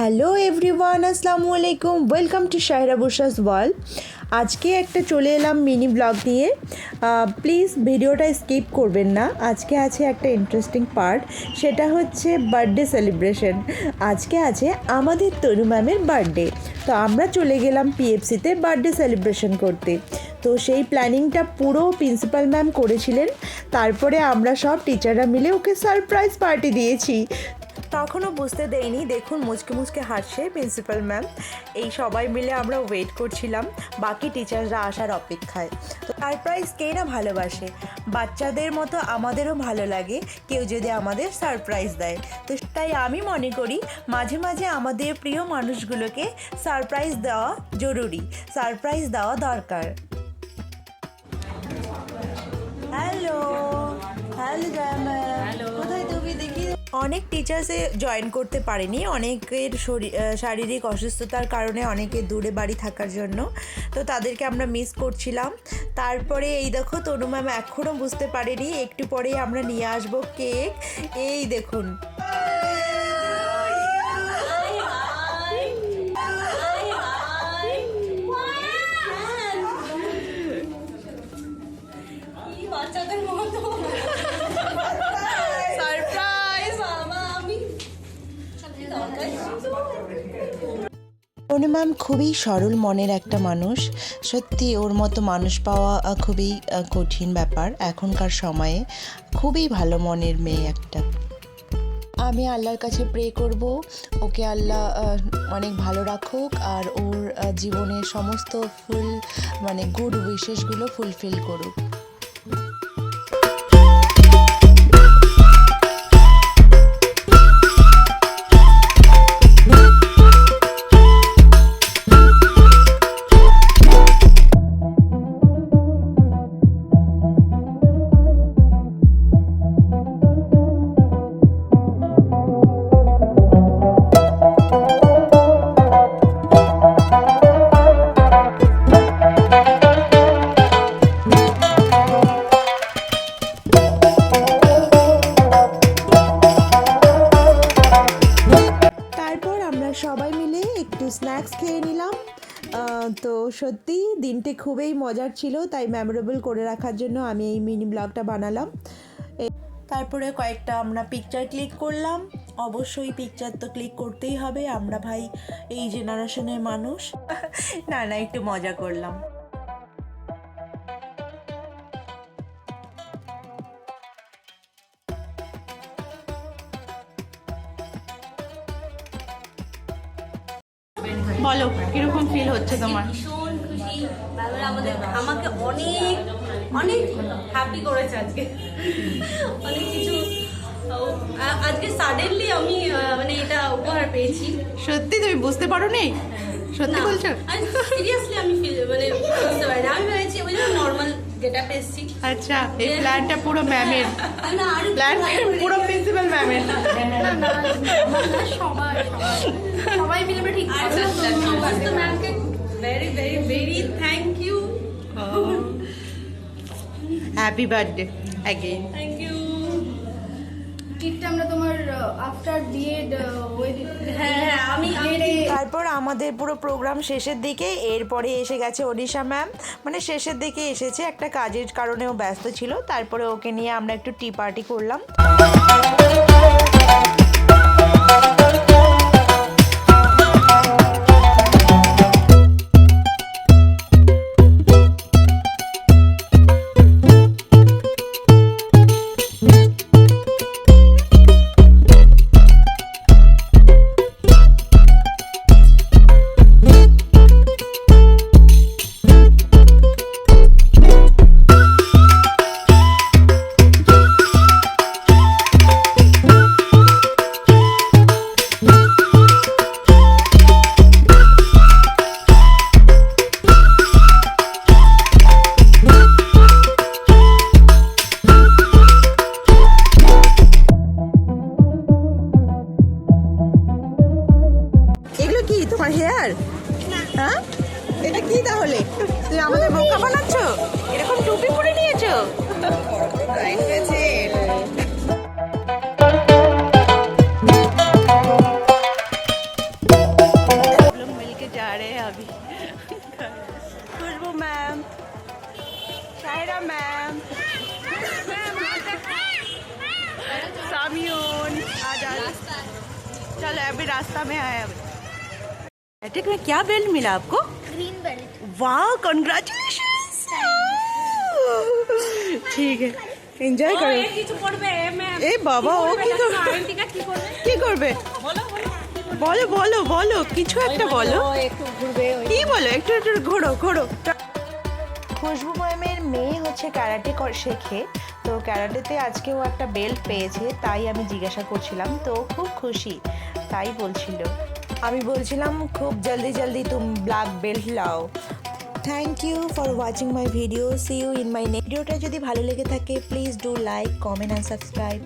Hello everyone, আসসালামু আলাইকুম। Welcome to Shahira Bushra's world. আজকে একটা চলে এলাম মিনি ব্লগ নিয়ে। প্লিজ ভিডিওটা স্কিপ করবেন না। আজকে আছে একটা ইন্টারেস্টিং পার্ট, সেটা হচ্ছে বার্থডে সেলিব্রেশন। আজকে আছে আমাদের তনু ম্যামের বার্থডে, তো আমরা চলে গেলাম পিএফসিতে বার্থডে সেলিব্রেশন করতে। তো সেই প্ল্যানিংটা পুরো প্রিন্সিপাল ম্যাম করেছিলেন। তারপরে আমরা সব টিচাররা মিলে ওকে সারপ্রাইজ পার্টি দিয়েছি। তখনও বুঝতে দেয়নি, দেখুন মুচকে মুচকে হাসছে প্রিন্সিপাল ম্যাম। এই সবাই মিলে আমরা ওয়েট করছিলাম বাকি টিচাররা আসার অপেক্ষায়। তো সারপ্রাইজ কে না ভালোবাসে, বাচ্চাদের মতো আমাদেরও ভালো লাগে কেউ যদি আমাদের সারপ্রাইজ দেয়। তো তাই আমি মনে করি মাঝে মাঝে আমাদের প্রিয় মানুষগুলোকে সারপ্রাইজ দেওয়া জরুরি, সারপ্রাইজ দেওয়া দরকার। হ্যালো হ্যালো হ্যালো, কোথায় তুমি? দেখি অনেক টিচার্সে জয়েন করতে পারেনি, অনেকের শারীরিক অসুস্থতার কারণে, অনেকে দূরে বাড়ি থাকার জন্য। তো তাদেরকে আমরা মিস করছিলাম। তারপরে এই দেখো তনু ম্যাম এখনও বুঝতে পারেনি, একটু পরেই আমরা নিয়ে আসবো কেক। এই দেখুন, তনু ম্যাম খুবই সরল মনের একটা মানুষ। সত্যি ওর মতো মানুষ পাওয়া খুবই কঠিন ব্যাপার এখনকার সময়ে। খুবই ভালো মনের মেয়ে একটা। আমি আল্লাহর কাছে প্রে করব ওকে আল্লাহ অনেক ভালো রাখুক, আর ওর জীবনের সমস্ত গুড উইশেসগুলো ফুলফিল করুক। সবাই মিলে একটু স্ন্যাক্স খেয়ে নিলাম। তো সত্যি দিনটি খুবই মজার ছিল, তাই মেমোরেবল করে রাখার জন্য আমি এই মিনি ব্লগটা বানালাম। তারপরে কয়েকটা আমরা পিকচার ক্লিক করলাম। অবশ্যই পিকচার তো ক্লিক করতেই হবে, আমরা ভাই এই জেনারেশনের মানুষ। না না, একটু মজা করলাম। বলো কিরকম ফিল হচ্ছে তোমার? ভীষণ খুশি। আমাকে অনেক অনেক হ্যাপি করেছে আজকে, অনেক কিছু। আজকে সাডেনলি আমি এটা উপহার পেয়েছি। সত্যি তুমি বুঝতে পারো নি? সত্যি বলছো? সিরিয়াসলি আমি বুঝতে পারি না। আমি ভেবেছি ওই জন্য নর্মাল যেটা পেয়েছি। আচ্ছা, এই প্ল্যানটা পুরো ম্যামের, প্ল্যান পুরো প্রিন্সিপাল ম্যামের। সবাই মিলে ঠিক সমস্ত ম্যামকে very very very thank you. Happy birthday again. Thank you. কিটটা আমরা তোমার আফটার বিএড হ্যাঁ আমি তারপর আমাদের পুরো প্রোগ্রাম শেষের দিকে, এরপরে এসে গেছে অনিশা ম্যাম। শেষের দিকে এসেছে, একটা কাজের কারণেও ব্যস্ত ছিল। তারপরে ওকে নিয়ে আমরা একটু টি পার্টি করলাম। হেয়ার? হ্যাঁ, এটা কি তাহলে? তুমি আমাদের বোকা বানাচ্ছ? এরকম টুপি পরে নিয়েছো? शायरा मैम, सामियोन आज चलो अभी रास्ता में आए। अभी में क्या बेल्ट मिला आपको? Green belt. वाह कंग्रेचुलेशंस। ठीक है এনজয় করো। কিছু করবে ম্যাম এ বাবা ও কি করবে? বলো বলো বলো কিছু একটা বলো। একটু ঘুরবে কি বলো একটু একটু ঘোরো ঘোরো। খুশবু ম্যামের মেয়ে হচ্ছে ক্যারাটে শেখে, তো ক্যারাটেতে আজকে ও একটা বেল্ট পেয়েছে, তাই আমি জিজ্ঞাসা করছিলাম, তো খুব খুশি তাই বলছিল। আমি বলছিলাম খুব জলদি জলদি তুমি ব্ল্যাক বেল্ট লাও। Thank you for watching my video, see you in my next ভিডিওটা যদি ভালো লেগে থাকে please do like comment and subscribe.